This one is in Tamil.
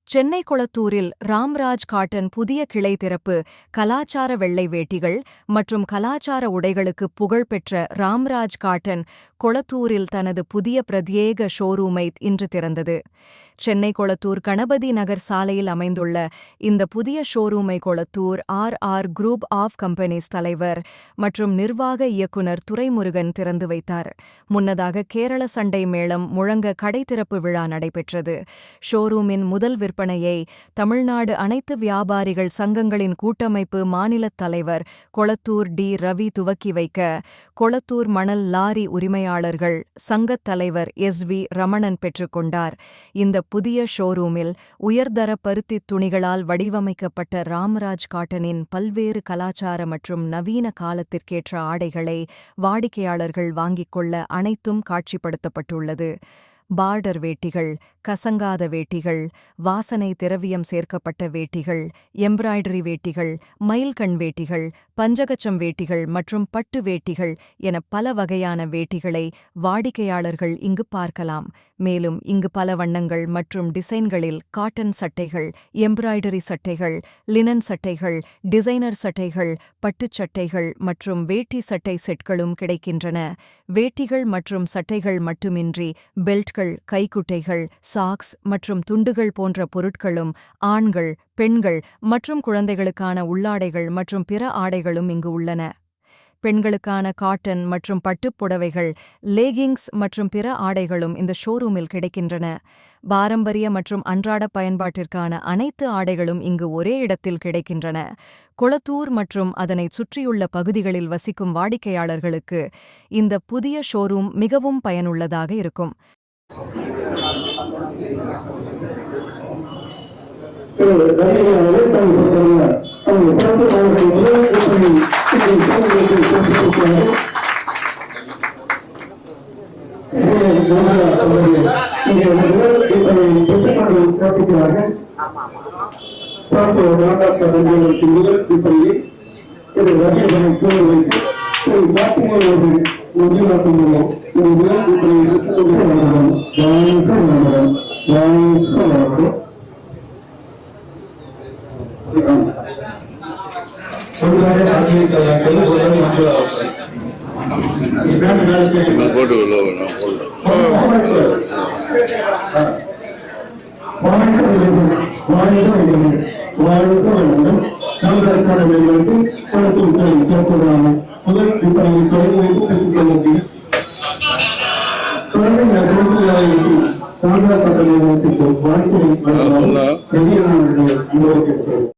சென்னை கொளத்தூரில் ராம்ராஜ் காட்டன் புதிய கிளை திறப்பு. கலாச்சார வெள்ளை வேட்டிகள் மற்றும் கலாச்சார உடைகளுக்கு புகழ்பெற்ற ராம்ராஜ் காட்டன் கொளத்தூரில் தனது புதிய பிரத்யேக ஷோரூமை இன்று திறந்தது. சென்னை கொளத்தூர் கணபதி நகர் சாலையில் அமைந்துள்ள இந்த புதிய ஷோரூமை Kolathur R group of companies தலைவர் மற்றும் நிர்வாக இயக்குனர் துரைமுருகன் திறந்து வைத்தார். முன்னதாக கேரள சண்டை மேளம் முழங்க கடை திறப்பு விழா நடைபெற்றது. ஷோரூமின் முதல் விற்பனையை தமிழ்நாடு அனைத்து வியாபாரிகள் சங்கங்களின் கூட்டமைப்பு மாநிலத் தலைவர் கொளத்தூர் டி. ரவி துவக்கி வைக்க, கொளத்தூர் மணல் லாரி உரிமையாளர்கள் சங்கத் தலைவர் எஸ்.வி. ரமணன் பெற்றுக்கொண்டார். இந்த புதிய ஷோரூமில் உயர்தர பருத்தித் துணிகளால் வடிவமைக்கப்பட்ட ராம்ராஜ் காட்டனின் பல்வேறு கலாச்சார மற்றும் நவீன காலத்திற்கேற்ற ஆடைகளை வாடிக்கையாளர்கள் வாங்கிக் கொள்ள அனைத்தும் காட்சிப்படுத்தப்பட்டுள்ளது. பார்டர் வேட்டிகள், கசங்காத வேட்டிகள், வாசனை திரவியம் சேர்க்கப்பட்ட வேட்டிகள், எம்ப்ராய்டரி வேட்டிகள், மயில்கண் வேட்டிகள், பஞ்சகச்சம் வேட்டிகள் மற்றும் பட்டு வேட்டிகள் என பல வகையான வேட்டிகளை வாடிக்கையாளர்கள் இங்கு பார்க்கலாம். மேலும் இங்கு பல வண்ணங்கள் மற்றும் டிசைன்களில் காட்டன் சட்டைகள், எம்ப்ராய்டரி சட்டைகள், லினன் சட்டைகள், டிசைனர் சட்டைகள், பட்டுச் சட்டைகள் மற்றும் வேட்டி சட்டை செட்களும் கிடைக்கின்றன. வேட்டிகள் மற்றும் சட்டைகள் மட்டுமின்றி பெல்ட்கள், கைக்குட்டைகள், சாக்ஸ் மற்றும் துண்டுகள் போன்ற பொருட்களும் ஆண்கள், பெண்கள் மற்றும் குழந்தைகளுக்கான உள்ளாடைகள் மற்றும் பிற ஆடைகளும் இங்கு உள்ளன. பெண்களுக்கான காட்டன் மற்றும் பட்டுப் புடவைகள், லேகிங்ஸ் மற்றும் பிற ஆடைகளும் இந்த ஷோரூமில் கிடைக்கின்றன. பாரம்பரிய மற்றும் அன்றாட பயன்பாட்டிற்கான அனைத்து ஆடைகளும் இங்கு ஒரே இடத்தில் கிடைக்கின்றன. கொளத்தூர் மற்றும் அதனைச் சுற்றியுள்ள பகுதிகளில் வசிக்கும் வாடிக்கையாளர்களுக்கு இந்த புதிய ஷோரூம் மிகவும் பயனுள்ளதாக இருக்கும். Hola.